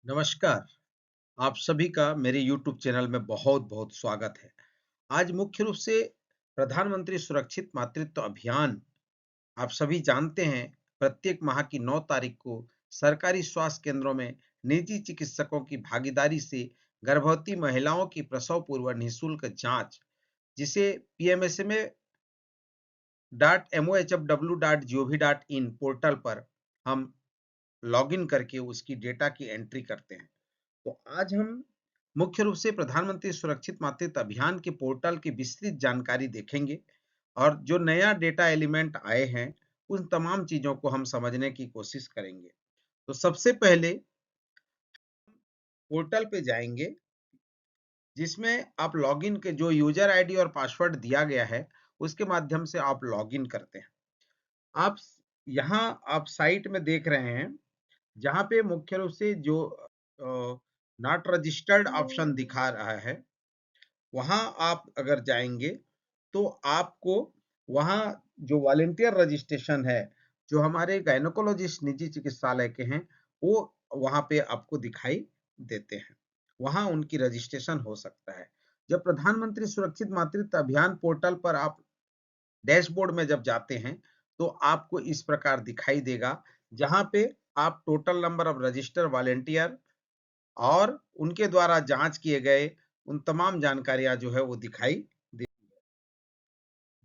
नमस्कार। आप सभी का मेरे YouTube चैनल में बहुत-बहुत स्वागत है। आज मुख्य रूप से प्रधानमंत्री सुरक्षित मातृत्व अभियान, आप सभी जानते हैं, प्रत्येक माह की 9 तारीख को सरकारी स्वास्थ्य केंद्रों में निजी चिकित्सकों की भागीदारी से गर्भवती महिलाओं की प्रसव पूर्व निःशुल्क जांच, जिसे pmsma.mohfw.gov.in पोर्टल पर हम लॉगिन करके उसकी डेटा की एंट्री करते हैं। तो आज हम मुख्य रूप से प्रधानमंत्री सुरक्षित मातृत्व अभियान के पोर्टल की विस्तृत जानकारी देखेंगे और जो नया डेटा एलिमेंट आए हैं, उन तमाम चीज़ों को हम समझने की कोशिश करेंगे। तो सबसे पहले पोर्टल पे जाएँगे, जिसमें आप लॉगिन के जो यूज़र आईडी और पासवर्ड दिया गया है, उसके माध्यम से आप लॉगिन करते हैं। आप यहाँ आप साइट में देख रहे हैं, जहाँ पे मुख्य रूप से जो नॉट रजिस्टर्ड ऑप्शन दिखा रहा है, वहाँ आप अगर जाएँगे, तो आपको वहाँ जो वॉलंटियर रजिस्ट्रेशन है, जो हमारे गायनेकोलॉजिस्ट निजी चिकित्सालय के हैं, वो वहाँ पे आपको दिखाई देते हैं। वहाँ उनकी रजिस्ट्रेशन हो सकता है। जब प्रधानमंत्री सुरक्षित मातृत्व अभियान पोर्टल पर आप डैशबोर्ड में जब जाते हैं, तो आपको इस प्रकार दिखाई देगा, जहाँ पे आप total number of registered volunteer और उनके द्वारा जाँच किए गए उन तमाम जानकारियाँ जो है वो दिखाई दे।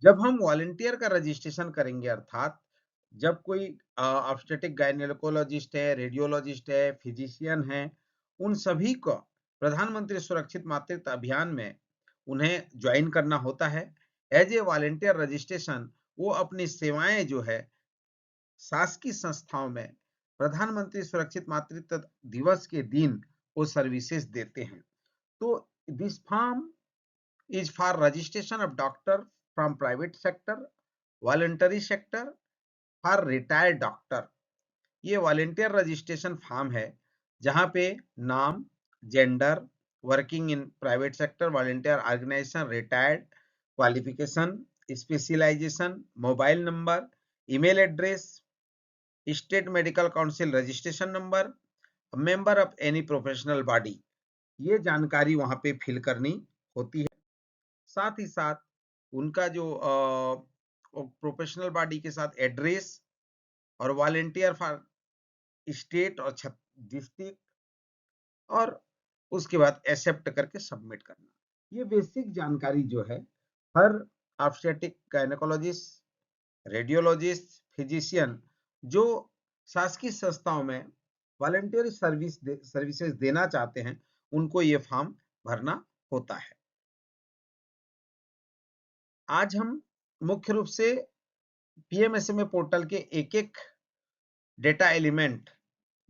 जब हम वॉलंटियर का रजिस्ट्रेशन करेंगे, अर्थात जब कोई ऑब्स्टेट्रिक गायनेकोलॉजिस्ट है, रेडियोलॉजिस्ट है, फिजिशियन है, उन सभी को प्रधानमंत्री सुरक्षित मातृत्व अभियान में उन्हें ज्वाइन करना होता है। एज ए वॉलंटियर रजिस्ट्रेशन वो अपनी सेवाएं जो है शासकीय संस्थाओं में प्रधानमंत्री सुरक्षित मातृत्व दिवस के दिन वो सर्विसेज देते हैं। तो this form is for registration of doctor from private sector, voluntary sector for retired doctor। ये वॉलंटियर रजिस्ट्रेशन फॉर्म है, जहाँ पे नाम, gender, working in private sector, volunteer organization, retired, qualification, specialization, mobile number, email address, state medical council registration number, member of any professional body, ये जानकारी वहाँ पे fill करनी होती है। साथ ही साथ उनका जो प्रोफेशनल बॉडी के साथ एड्रेस और वॉलंटियर फॉर स्टेट और डिस्ट्रिक्ट, और उसके बाद एक्सेप्ट करके सबमिट करना। ये बेसिक जानकारी जो है हर ऑब्स्टेट्रिक गायनेकोलॉजिस्ट, रेडियोलॉजिस्ट, फिजिशियन जो शासकीय संस्थाओं में वॉलंटियर सर्विसेज देना चाहते हैं, उनको ये फॉर्म भरना होता है। आज हम मुख्य रूप से पीएमएसएमए पोर्टल के एक-एक डेटा एलिमेंट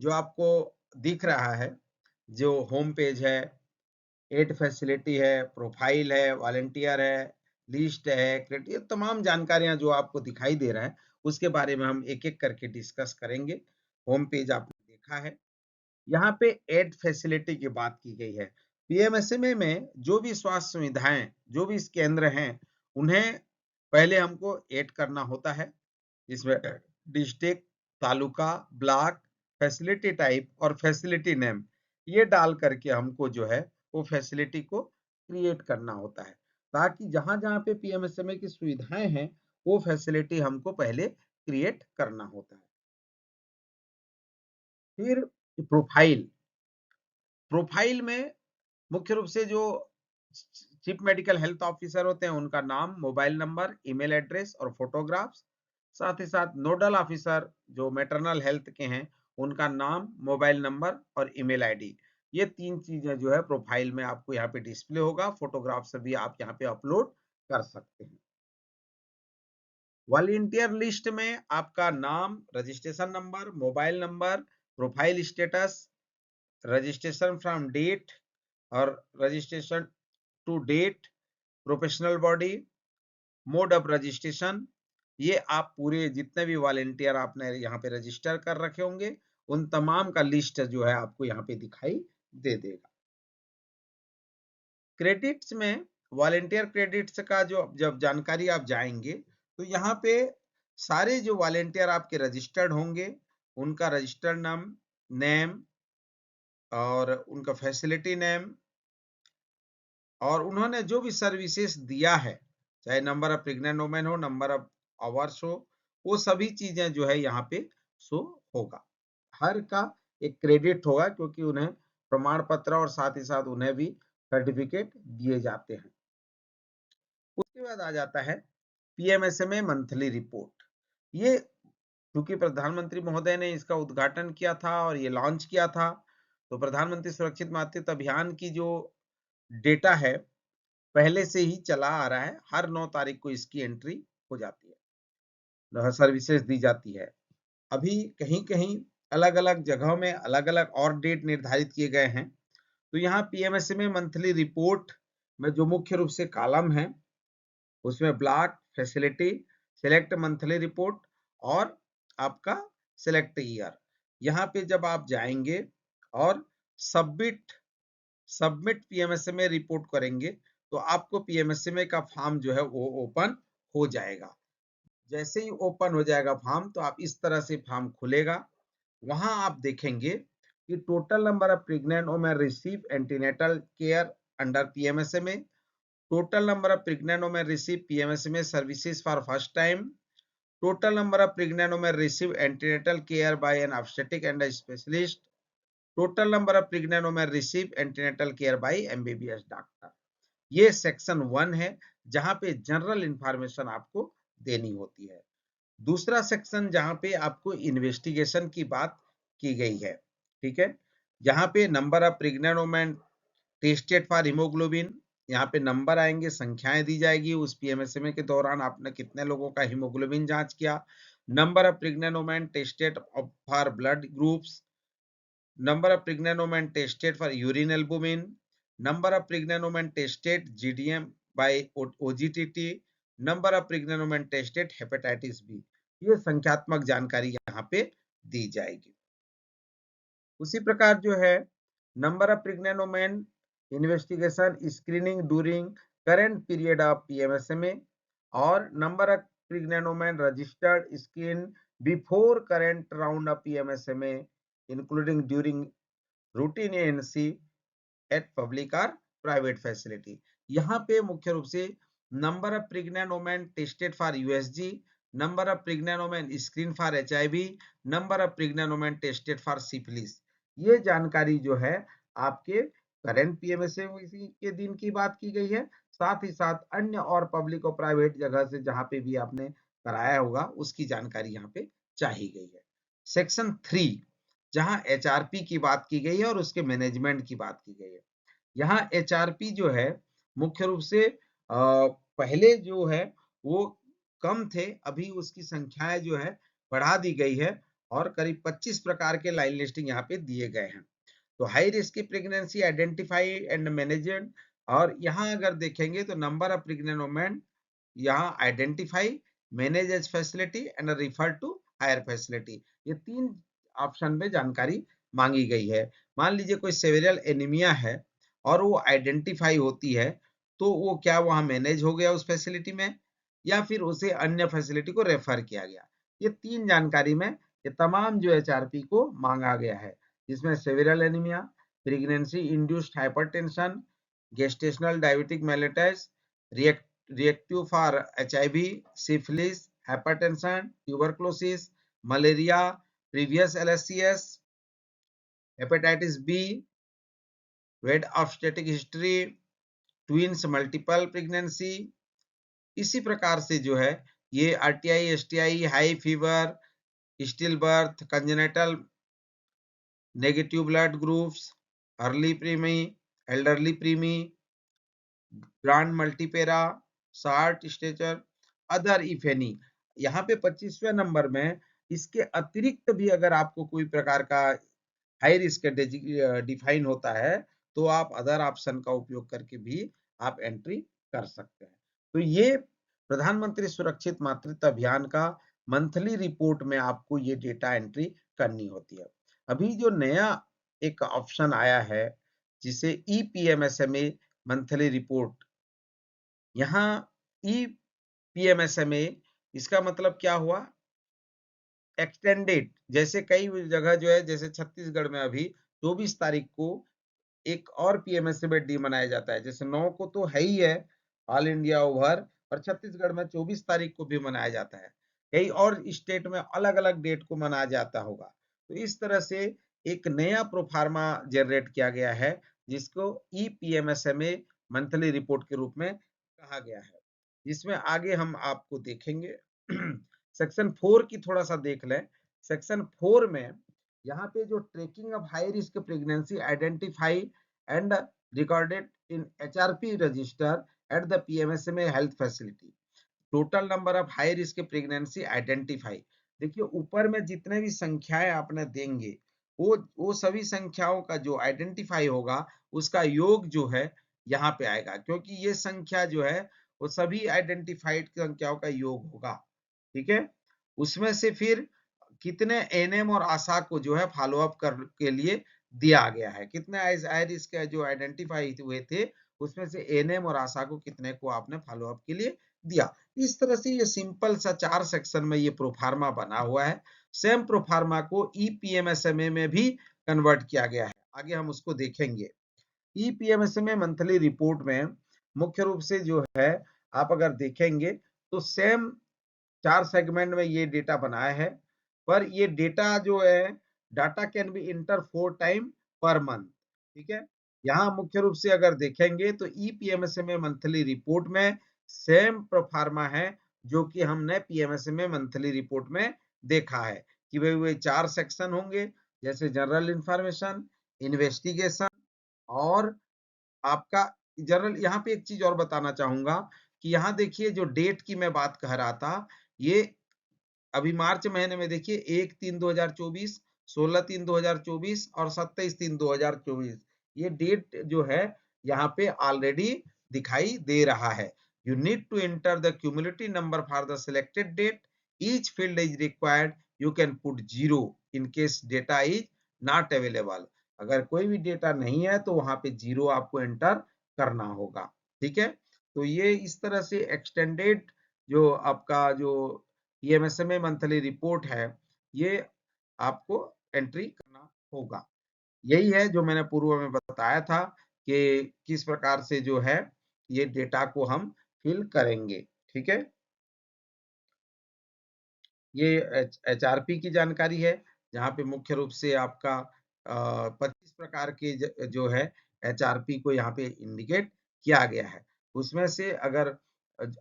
जो आपको दिख रहा है, जो होम पेज है, एड फैसिलिटी है, प्रोफाइल है, वॉलंटियर है, लिस्ट है, ये तमाम जानकारियां जो आपको दिखाई दे रहा है, उसके बारे में हम एक-एक करके डिस्कस करेंगे। होम पेज आपने देखा है। यहाँ पे एड फैसिलिटी की बात की गई है। पीएमएसएमए में जो भी स्वास्थ्य सुविधाएं, जो भी इस केंद्र हैं, उन्हें पहले हमको ऐड करना होता है, जिसमें district, taluka, block, facility type और फैसिलिटी नेम, ये डाल करके हमको जो है वो फैसिलिटी को क्रिएट करना होता है, ताकि जहां-जहां पे पीएमएसएमए की सुविधाएं हैं, वो फैसिलिटी हमको पहले क्रिएट करना होता है। फिर प्रोफाइल, प्रोफाइल में मुख्य रूप से जो चीफ मेडिकल हेल्थ ऑफिसर होते हैं, उनका नाम, मोबाइल नंबर, ईमेल एड्रेस और फोटोग्राफ्स, साथ ही साथ नोडल ऑफिसर जो मैटरनल हेल्थ के हैं, उनका नाम, मोबाइल नंबर और ईमेल आईडी, ये तीन चीजें जो है प्रोफाइल में आपको यहाँ पे डिस्प्ले होगा। फोटोग्राफ्स भी आप यहाँ पे अपलोड कर सकते हैं। वॉलंटियर लिस्ट में आपका नाम, registration number, mobile number, profile status, registration from date और registration to date, professional body, mode of registration, ये आप पूरे जितने भी वॉलंटियर आपने यहाँ पे रजिस्टर कर रखे होंगे, उन तमाम का लिस्ट जो है आपको यहाँ पे दिखाई दे देगा। क्रेडिट्स में वॉलंटियर क्रेडिट्स का जो जब जानकारी आप जाएंगे, तो यहाँ पे सारे जो वॉलंटियर आपके रजिस्टर्ड होंगे, उनका रजिस्टर्ड नाम, नेम, और उनका फैसिलिटी नेम और उन्होंने जो भी सर्विसेज दिया है, चाहे नंबर ऑफ प्रेग्नेंट वुमेन हो, नंबर ऑफ आवर्स हो, वो सभी चीजें जो है यहाँ पे शो होगा। हर का एक क्रेडिट होगा क्योंकि उन्हें प्रमाण पत्र और साथ ही साथ उन्हें भी सर्टिफिकेट दिए जाते हैं। उसके बाद आ जाता है पीएमएसएमए मंथली रिपोर्ट। ये क्योंकि प्रधानमंत्री महोदय ने इसका उद्घाटन किया था और ये लॉन्च किया था, तो प्रधानमंत्री सुरक्षित मातृत्व अभियान की जो डेटा है पहले से ही चला आ रहा है। हर 9 तारीख को इसकी एंट्री हो जाती है, सर्विसेज दी जाती है। अभी कहीं-कहीं अलग-अलग जगहों में अलग-अलग और डेट निर्धारित किए गए हैं। तो यहाँ पीएमएसएमए मंथली रिपोर्ट में जो मुख्य रूप से कॉलम है, उसमें block, facility, select monthly report और आपका सिलेक्ट ईयर। यहाँ पे जब आप जाएंगे और सबमिट सबमिट पीएमएसएमए रिपोर्ट करेंगे तो आपको पीएमएसएमए का फॉर्म जो है वो ओपन हो जाएगा। जैसे ही ओपन हो जाएगा फॉर्म तो आप इस तरह से फॉर्म खुलेगा। वहां आप देखेंगे कि total number of pregnant women receive antenatal care under PMSMA, total number of pregnant women receive PMSMA services for first time, total number of pregnant women receive antenatal care by an obstetric and a specialist, total number of pregnant women receive antenatal care by MBBS doctor. ये section 1 है जहां पे general information आपको देनी होती है। दूसरा section जहां पे आपको इन्वेस्टिगेशन की बात की गई है, ठीक है। यहाँ पे number of pregnant women tested for haemoglobin, यहाँ पे नंबर आएंगे, संख्याएं दी जाएगी उस पीएमएसएमए के दौरान आपने कितने लोगों का हीमोग्लोबिन जांच किया। Number of pregnant women tested for blood groups, number of pregnant women tested for urine albumin, number of pregnant women tested GDM by OGTT, number of pregnant women tested hepatitis B. ये संख्यात्मक जानकारी यहाँ पे दी जाएगी। उसी प्रकार जो है number of pregnant women investigation screening during current period of PMSMA और number of pregnant women registered screen before current round of PMSMA including during routine ANC at public और प्राइवेट फैसिलिटी। यहाँ पे मुख्य रूप से number of pregnant women tested for USG, number of pregnant women screen for HIV, number of pregnant women tested for syphilis. ये जानकारी जो है आपके करंट पीएमएसएमए के दिन की बात की गई है, साथ ही साथ अन्य और पब्लिक और प्राइवेट जगह से जहां पे भी आपने कराया होगा उसकी जानकारी यहाँ पे चाहिए गई है। सेक्शन 3 जहां एचआरपी की बात की गई है और उसके मैनेजमेंट की बात की गई है। यहाँ एचआरपी जो है मुख्य रूप से पहले जो है वो कम थे, अभी उसकी संख्याएं जो है बढ़ा दी गई है और करीब 25 प्रकार के लाइन लिस्टिंग यहाँ पे दिए गए हैं। तो हाई रिस्क की प्रेगनेंसी आइडेंटिफाई एंड मैनेजमेंट, और यहाँ अगर देखेंगे तो नंबर ऑफ प्रेग्नेंट वुमेन यहाँ identify, manage as facility and refer to higher facility, ये 3 ऑप्शन में जानकारी मांगी गई है। मान लीजिए कोई सेवेरियल एनीमिया है और वो आइडेंटिफाई होती है तो वो क्या वहां मैनेज हो गया उस फैसिलिटी में या फिर उसे अन्य फैसिलिटी को रेफर किया गया। ये 3 जानकारी में ये तमाम जो एचआरपी को मांगा गया है, जिसमें severe anaemia, pregnancy induced hypertension, gestational diabetic mellitus, reactive for HIV, syphilis, hypertension, tuberculosis, malaria, previous LSCS, hepatitis B, bad obstetric history, twins multiple pregnancy। इसी प्रकार से जो है ये RTI, STI, high fever, stillbirth, congenital negative blood groups, early primi, elderly primi, grand multipara, short stature, other if any. यहाँ पे 25वें number में इसके अतिरिक्त भी अगर आपको कोई प्रकार का हाई रिस्क डिफाइन होता है तो आप अदर ऑप्शन का उपयोग करके भी आप एंट्री कर सकते हैं। तो ये प्रधानमंत्री सुरक्षित मातृत्व अभियान का मंथली रिपोर्ट में आपको ये डेटा एंट्री करनी होती है। अभी जो नया एक ऑप्शन आया है जिसे ईपीएमएसएमए मंथली रिपोर्ट, यहाँ ईपीएमएसएमए इसका मतलब क्या हुआ, एक्सटेंडेड। जैसे कई जगह जो है जैसे छत्तीसगढ़ में अभी 24 तारीख को एक और पीएमएसएमए डे मनाया जाता है। जैसे 9 को तो है ही है ऑल इंडिया ओवर, और छत्तीसगढ़ में 24 तारीख को भी मनाया जाता है। कई और स्टेट में अलग-अलग डेट को मनाया जाता होगा। तो इस तरह से एक नया प्रोफार्मा जनरेट किया गया है, जिसको ईपीएमएसएमए मंथली रिपोर्ट के रूप में कहा गया है। जिसमें आगे हम आपको देखेंगे सेक्शन 4 की थोड़ा-सा देख लें। सेक्शन 4 में यहाँ पे जो tracking of high risk pregnancy identify and recorded in HRP register at the PMSMA health facility. Total number of high risk pregnancy identify. देखिए ऊपर में जितने भी संख्याएं आपने देंगे, वो सभी संख्याओं का जो आइडेंटिफाई होगा उसका योग जो है यहाँ पे आएगा, क्योंकि ये संख्या जो है वो सभी आइडेंटिफाइड संख्याओं का योग होगा। ठीक है, उसमें से फिर कितने एनएम और आशा को जो है फॉलो अप कर के लिए दिया गया है, कितने आईरिस के जो आइडेंटिफाई हुए थे उसमें से एनएम और आशा को कितने को आपने फॉलो अप के लिए दिया। इस तरह से ये सिंपल सा 4 सेक्शन में ये प्रोफार्मा बना हुआ है। सेम प्रोफार्मा को ईपीएमएसएमए में भी कन्वर्ट किया गया है, आगे हम उसको देखेंगे। ईपीएमएसएमए मंथली रिपोर्ट में मुख्य रूप से जो है आप अगर देखेंगे तो सेम 4 सेगमेंट में ये डेटा बनाया है, पर ये डेटा जो है data can be inter 4 time per month. ठीक है, यहाँ मुख्य रूप से अगर देखेंगे तो ईपीएमएसएमए मंथली रिपोर्ट में सेम प्रोफार्मा है जो कि हमने पीएमएसएमए मंथली रिपोर्ट में देखा है कि भाई वे 4 सेक्शन होंगे, जैसे जनरल इंफॉर्मेशन, इन्वेस्टिगेशन और आपका जनरल। यहाँ पे एक चीज और बताना चाहूंगा कि यहाँ देखिए जो डेट की मैं बात कह रहा था, ये अभी मार्च महीने में देखिए 1/3/2024, 16/3/2024 और 27/3/2024 ये डेट जो है यहाँ पे ऑलरेडी दिखाई दे रहा है। You need to enter the cumulative number for the selected date, each field is required, you can put 0 in case data is not available. अगर कोई भी डेटा नहीं है तो वहां पे 0 आपको एंटर करना होगा। ठीक है, तो ये इस तरह से एक्सटेंडेड जो आपका जो ईएमएसएमए मंथली रिपोर्ट है, ये आपको एंट्री करना होगा। यही है जो मैंने पूर्व में बताया था कि किस प्रकार से जो है ये डेटा को हम फिल करेंगे। ठीक है, ये एचआरपी की जानकारी है, जहाँ पे मुख्य रूप से आपका 25 प्रकार के जो है एचआरपी को यहाँ पे इंडिकेट किया गया है। उसमें से अगर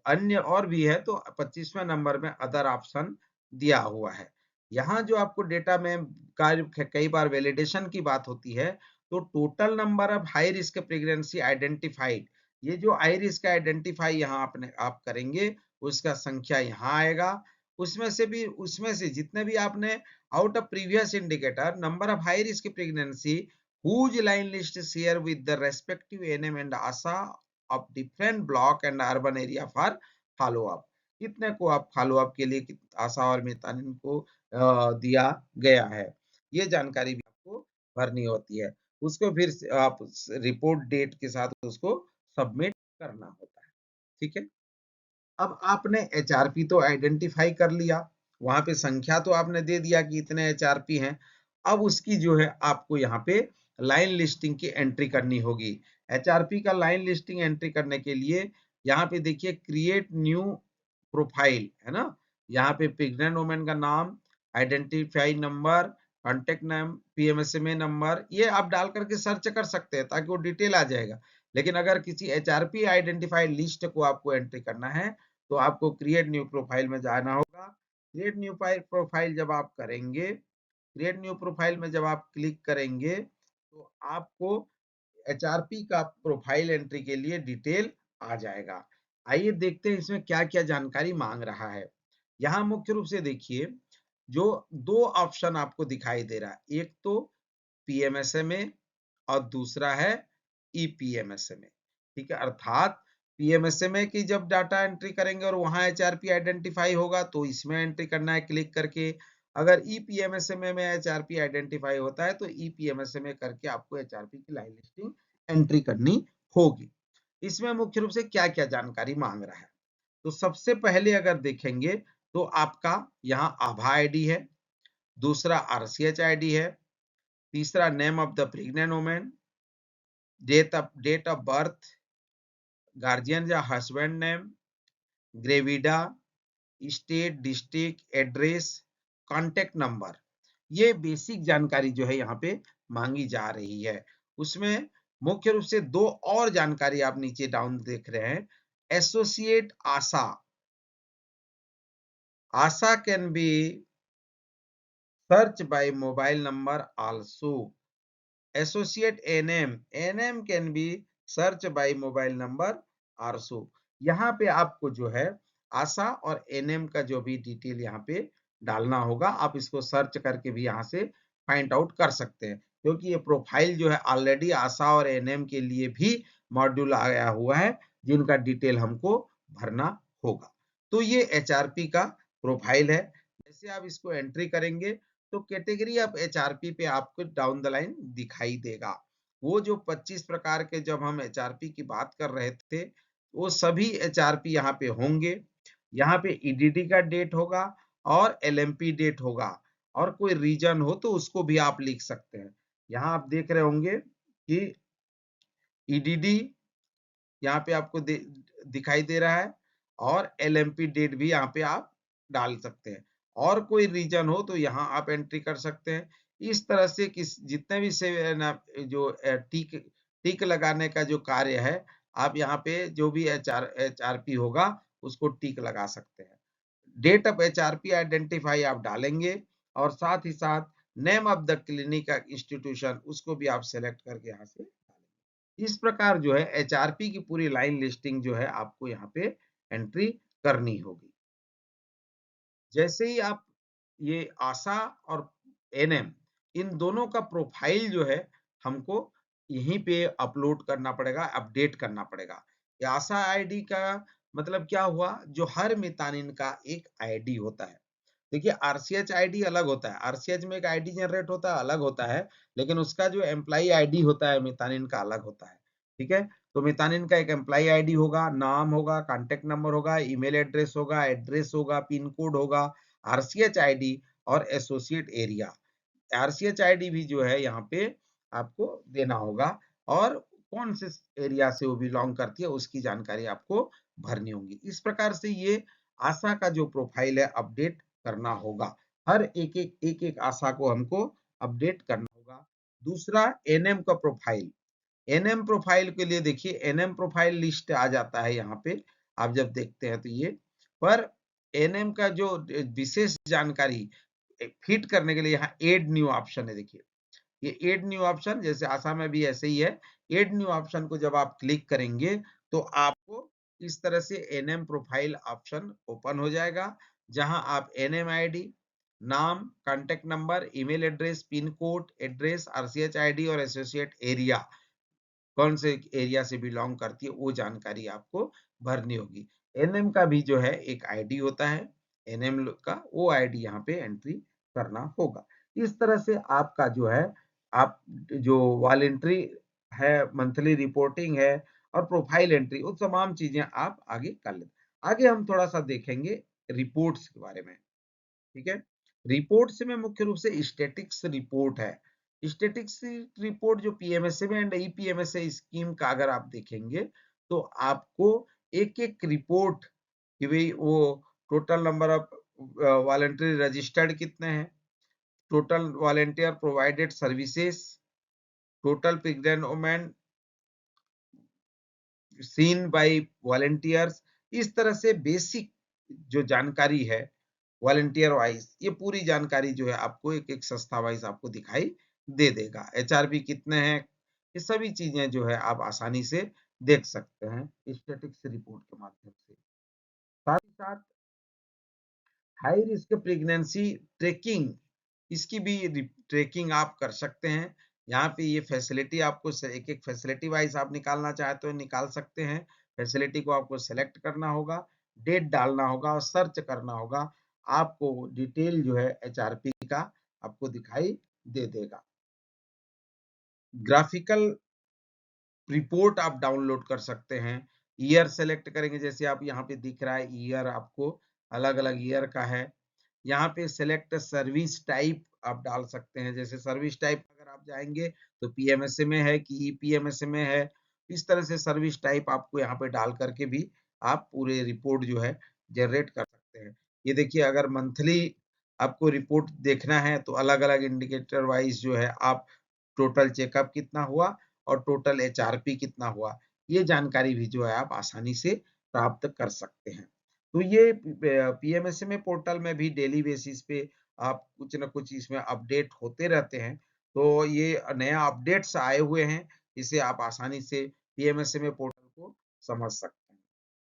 अन्य और भी है तो 25वें नंबर में अदर ऑप्शन दिया हुआ है। यहाँ जो आपको डेटा में कई बार वैलिडेशन की बात होती है, तो total number of high risk pregnancy identified, ये जो हाई रिस्क आइडेंटिफाई यहाँ आपने आप करेंगे उसका संख्या यहाँ आएगा। उसमें से जितने भी आपने out of previous indicator number of high risk pregnancy whose line list share with the respective ANM and ASHA of different block and urban area for follow up, कितने को आप फॉलो अप के लिए आशा और मितानिन को दिया गया है, ये जानकारी भी आपको भरनी होती है। उसको फिर आप रिपोर्ट डेट के साथ उसको सबमिट करना होता है। ठीक है, अब आपने एचआरपी तो आइडेंटिफाई कर लिया, वहां पे संख्या तो आपने दे दिया कि इतने एचआरपी हैं। अब उसकी जो है आपको यहाँ पे लाइन लिस्टिंग की एंट्री करनी होगी। एचआरपी का लाइन लिस्टिंग एंट्री करने के लिए यहाँ पे देखिए क्रिएट न्यू प्रोफाइल है ना, यहाँ पे प्रेग्नेंट वुमेन का नाम, आइडेंटिफाई नंबर, कॉन्टेक्ट नाम, पीएमएसएमए नंबर, ये आप डाल करके सर्च कर सकते हैं ताकि वो डिटेल आ जाएगा। लेकिन अगर किसी एचआरपी आइडेंटिफाइड लिस्ट को आपको एंट्री करना है तो आपको क्रिएट न्यू प्रोफाइल में जाना होगा। क्रिएट न्यू प्रोफाइल जब आप करेंगे, क्रिएट न्यू प्रोफाइल में जब आप क्लिक करेंगे तो आपको एचआरपी का प्रोफाइल एंट्री के लिए डिटेल आ जाएगा। आइए देखते हैं इसमें क्या क्या जानकारी मांग रहा है। यहाँ मुख्य रूप से देखिए जो 2 ऑप्शन आपको दिखाई दे रहा है, एक तो पीएमएसएमए और दूसरा है ईपीएमएसएमए। ठीक है, अर्थात पीएमएसएमए की जब डाटा एंट्री करेंगे और वहां एचआरपी आइडेंटिफाई होगा तो इसमें एंट्री करना है क्लिक करके। अगर ईपीएमएसएमए में एचआरपी आइडेंटिफाई होता है तो ईपीएमएसएमए करके आपको एचआरपी की लाइन लिस्टिंग एंट्री करनी होगी। इसमें मुख्य रूप से क्या क्या जानकारी मांग रहा है, तो सबसे पहले अगर देखेंगे तो आपका यहाँ आभा आईडी है, दूसरा आरसीएच आईडी है, तीसरा name of the pregnant women, date of birth, guardian या husband name, gravida, state, district, address, contact number. ये बेसिक जानकारी जो है यहाँ पे मांगी जा रही है। उसमें मुख्य रूप से दो और जानकारी आप नीचे डाउन देख रहे हैं। Associate ASHA, ASHA can be search by mobile number also. Associate ANM, ANM can be search by mobile number also. यहाँ पे आपको जो है आशा और एनएम का जो भी डिटेल यहाँ पे डालना होगा। आप इसको सर्च करके भी यहाँ से फाइंड आउट कर सकते हैं, क्योंकि ये प्रोफाइल जो है ऑलरेडी आशा और एनएम के लिए भी मॉड्यूल आया हुआ है, जिनका डिटेल हमको भरना होगा। तो ये एचआरपी का प्रोफाइल है। जैसे आप इसको एंट्री करेंगे तो कैटेगरी ऑफ एचआरपी पे आपको डाउन द लाइन दिखाई देगा। वो जो 25 प्रकार के जब हम एचआरपी की बात कर रहे थे, वो सभी एचआरपी यहाँ पे होंगे। यहाँ पे ईडीडी का डेट होगा और एलएमपी डेट होगा, और कोई रीजन हो तो उसको भी आप लिख सकते हैं। यहाँ आप देख रहे होंगे कि ईडीडी यहाँ पे आपको दिखाई दे रहा है, और एलएमपी डेट भी यहाँ पे आप डाल सकते हैं, और कोई रीजन हो तो यहाँ आप एंट्री कर सकते हैं। इस तरह से जितने भी से ना जो टिक टिक लगाने का जो कार्य है, आप यहाँ पे जो भी एचआरपी होगा उसको टिक लगा सकते हैं। डेट ऑफ एचआरपी आइडेंटिफाई आप डालेंगे, और साथ ही साथ name of the clinic institution उसको भी आप सेलेक्ट करके यहाँ से डालेंगे। इस प्रकार जो है एचआरपी की पूरी लाइन लिस्टिंग जो है आपको यहाँ पे एंट्री करनी होगी। जैसे ही आप ये आशा और एनएम इन दोनों का प्रोफाइल जो है हमको यहीं पे अपलोड करना पड़ेगा, अपडेट करना पड़ेगा। ये आशा आईडी का मतलब क्या हुआ, जो हर मितानिन का एक आईडी होता है। देखिए आरसीएच आईडी अलग होता है, आरसीएच में एक आईडी जनरेट होता है, अलग होता है, लेकिन उसका जो एम्प्लॉई आईडी होता है मितानिन का अलग होता है। ठीक है, तो मितानिन का एक एम्प्लॉई आईडी होगा, नाम होगा, कॉन्टेक्ट नंबर होगा, ईमेल एड्रेस होगा, पिन कोड होगा, आरसीएच आईडी और एसोसिएट एरिया। आरसीएच आईडी भी जो है यहाँ पे आपको देना होगा, और कौन से एरिया से वो बिलोंग करती है उसकी जानकारी आपको भरनी होगी। इस प्रकार से ये आशा का जो प्रोफाइल है अपडेट करना होगा। हर एक आशा को हमको अपडेट करना होगा। दूसरा एनएम का प्रोफाइल, एनएम प्रोफाइल के लिए देखिए एनएम प्रोफाइल लिस्ट आ जाता है यहाँ पे, आप जब देखते हैं तो ये पर एनएम का जो विशेष जानकारी फिट करने के लिए यहाँ एड न्यू ऑप्शन है। देखिए ये एड न्यू ऑप्शन जैसे आशा में भी ऐसे ही है। एड न्यू ऑप्शन को जब आप क्लिक करेंगे तो आपको इस तरह से एनएम प्रोफाइल ऑप्शन ओपन हो जाएगा, जहां आप एनएम आईडी, नाम, contact number, email address, pin code, address, RCH ID और एसोसिएट एरिया कौन से एरिया से बिलोंग करती है वो जानकारी आपको भरनी होगी। एनएम का भी जो है एक आईडी होता है, एनएम का वो आईडी यहाँ पे एंट्री करना होगा। इस तरह से आपका जो है आप जो वॉलेंट्री है, मंथली रिपोर्टिंग है और प्रोफाइल एंट्री, वो तमाम चीजें आप आगे कर लें। आगे हम थोड़ा सा देखेंगे रिपोर्ट्स के बारे में। ठीक है, रिपोर्ट्स में मुख्य रूप से स्टैटिक्स रिपोर्ट है। स्टैटिक्स रिपोर्ट जो पीएमएसएम एंड ईपीएमएसए स्कीम का अगर आप देखेंगे तो आपको एक एक रिपोर्ट कि भाई वो total number of voluntary registered कितने हैं, total volunteer provided services, total pregnant women seen by volunteers, इस तरह से बेसिक जो जानकारी है वॉलंटियर वाइज, ये पूरी जानकारी जो है आपको एक एक संस्था वाइज आपको दिखाई दे देगा। एचआरपी कितने हैं, ये सभी चीजें जो है आप आसानी से देख सकते हैं स्टैटिक्स रिपोर्ट के माध्यम से। साथ ही साथ हाई रिस्क प्रेगनेंसी ट्रैकिंग, इसकी भी ट्रैकिंग आप कर सकते हैं। यहाँ पे ये फैसिलिटी आपको एक एक फैसिलिटी वाइज आप निकालना चाहते हो निकाल सकते हैं। फैसिलिटी को आपको सेलेक्ट करना होगा, डेट डालना होगा और सर्च करना होगा। आपको डिटेल जो है एचआरपी का आपको दिखाई दे देगा। ग्राफिकल रिपोर्ट आप डाउनलोड कर सकते हैं। ईयर सेलेक्ट करेंगे, जैसे आप यहाँ पे दिख रहा है ईयर आपको अलग अलग ईयर का है। यहाँ पे सेलेक्ट सर्विस टाइप आप डाल सकते हैं। जैसे सर्विस टाइप अगर आप जाएँगे तो पीएमएसए में है कि ईपीएमएसए में है, इस तरह से सर्विस टाइप आपको यहाँ पे डाल करके भी आप पूरे रिपोर्ट जो है जनरेट कर सकते हैं। ये देखिए अगर मंथली आपको रिपोर्ट देखना है तो अलग-अलग इंडिकेटर वाइज़ जो है आप टोटल चेकअप कितना हुआ और टोटल एचआरपी कितना हुआ, ये जानकारी भी जो है आप आसानी से प्राप्त कर सकते हैं। तो ये पीएमएसएमए पोर्टल में भी डेली बेसिस पे आप कुछ न कुछ इसमें अपडेट होते रहते हैं। तो ये नया अपडेट्स आए हुए हैं, जिसे आप आसानी से पीएमएसएमए पोर्टल को समझ सकते हैं।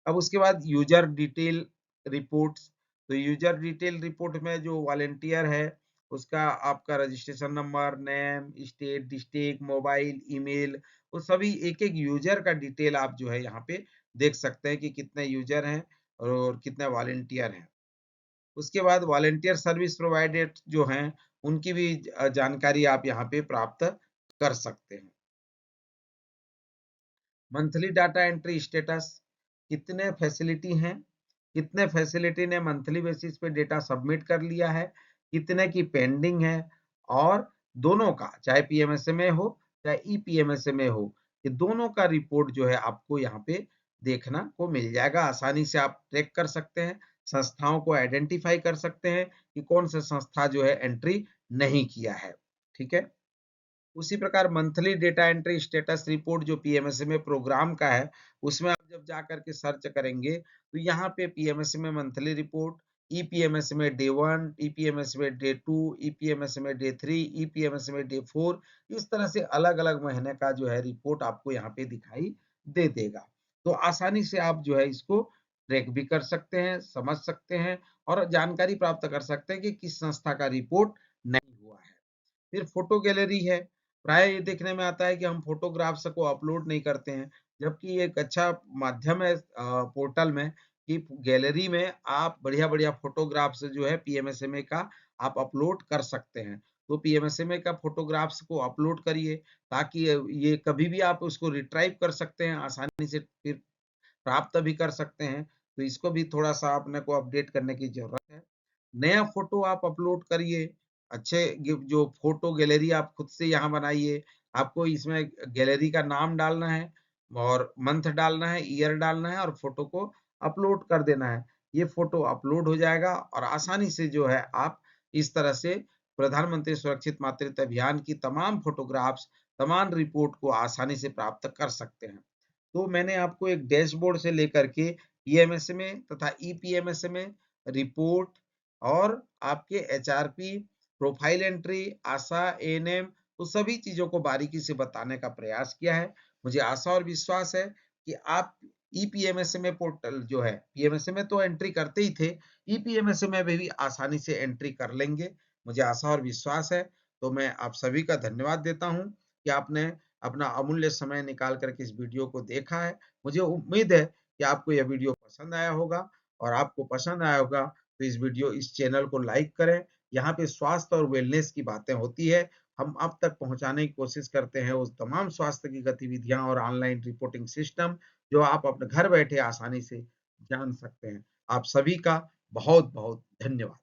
अब उसके बाद यूज़र डिटेल रिपोर्ट्स, तो यूज़र डिटेल रिपोर्ट में जो वॉलंटियर है, उसका आपका registration number, name, state, district, mobile, email, वो सभी एक-एक यूज़र का डिटेल आप जो है यहाँ पे देख सकते हैं कि कितने यूज़र हैं और कितने वॉलंटियर हैं। उसके बाद वॉलंटियर सर्विस प्रोवाइडेड जो हैं, उनकी भी जानकारी आप यहाँ पे प्राप्त कर सकते हैं। मंथली डाटा एंट्री स्टेटस, कितने फैसिलिटी हैं, कितने फैसिलिटी ने मंथली बेसिस पे डेटा सबमिट कर लिया है, कितने की पेंडिंग है और दोनों का चाहे पीएमएसए हो चाहे ईपीएमएसए हो, ये दोनों का रिपोर्ट जो है आपको यहाँ पे देखना को मिल जाएगा। आसानी से आप ट्रैक कर सकते हैं, संस्थाओं को आइडेंटिफाई कर सकते हैं कि कौन सा संस्था जो है एंट्री नहीं किया है। ठीक है? उसी प्रकार monthly data entry status report जो पीएमएसएमए प्रोग्राम का है, उसमें आप जब जा करके सर्च करेंगे, तो यहाँ पे PMSMA monthly report, EPMSMA day 1, EPMSMA day 2, EPMSMA day 3, EPMSMA day 4, इस तरह से अलग-अलग महीने का जो है रिपोर्ट आपको यहाँ पे दिखाई दे देगा। तो आसानी से आप जो है इसको ट्रैक भी कर सकते हैं, समझ सकते हैं और जानकारी प्राप्त कर सकते हैं कि किस संस्था का रिपोर्ट नहीं हुआ है। फिर फोटो गैलरी है। प्राय ये देखने में आता है कि हम फोटोग्राफ्स को अपलोड नहीं करते हैं, जबकि ये एक अच्छा माध्यम है पोर्टल में कि गैलरी में आप बढ़िया-बढ़िया फोटोग्राफ्स जो है पीएमएसएमए का आप अपलोड कर सकते हैं। तो पीएमएसएमए का फोटोग्राफ्स को अपलोड करिए ताकि ये कभी भी आप उसको रिट्राइव कर सकते हैं, आसानी से फिर प्राप्त भी कर सकते हैं। तो इसको भी थोड़ा-सा अपने को अपडेट करने की ज़रूरत है। नया फ़ोटो आप अपलोड करिए, अच्छे जो फ़ोटो गैलरी आप खुद से यहाँ बनाइए। आपको इसमें गैलरी का नाम डालना है और मंथ डालना है, ईयर डालना है और फ़ोटो को अपलोड कर देना है। ये फ़ोटो अपलोड हो जाएगा और आसानी से जो है आप इस तरह से प्रधानमंत्री सुरक्षित मातृत्व अभियान की तमाम फ़ोटोग्राफ्स, तमाम रिपोर्ट को आसानी से प्राप्त कर सकते हैं। तो मैंने आपको एक डैशबोर्ड से लेकर के पीएमएसएमए तथा ईपीएमएसएमए रिपोर्ट और आपके एचआरपी, प्रोफाइल एंट्री, आशा, एएनएम, तो सभी चीज़ों को बारीकी से बताने का प्रयास किया है। मुझे आशा और विश्वास है कि आप ईपीएमएसएमए पोर्टल जो है, पीएमएसएमए तो एंट्री करते ही थे, ईपीएमएसएमए में भी आसानी से एंट्री कर लेंगे। मुझे आशा और विश्वास है, तो मैं आप सभी का धन्यवाद देता हूँ कि आपने अपना अमूल्य समय निकाल कर के इस वीडियो को देखा है। मुझे उम्मीद है कि आपको यह वीडियो पसंद आया होगा और आपको पसंद आया होगा तो इस चैनल को लाइक करें। यहाँ पे स्वास्थ्य और वेलनेस की बातें होती है। हम आप तक पहुँचाने की कोशिश करते हैं उस तमाम स्वास्थ्य की गतिविधियाँ और ऑनलाइन रिपोर्टिंग सिस्टम जो आप अपने घर बैठे आसानी से जान सकते हैं। आप सभी का बहुत-बहुत धन्यवाद।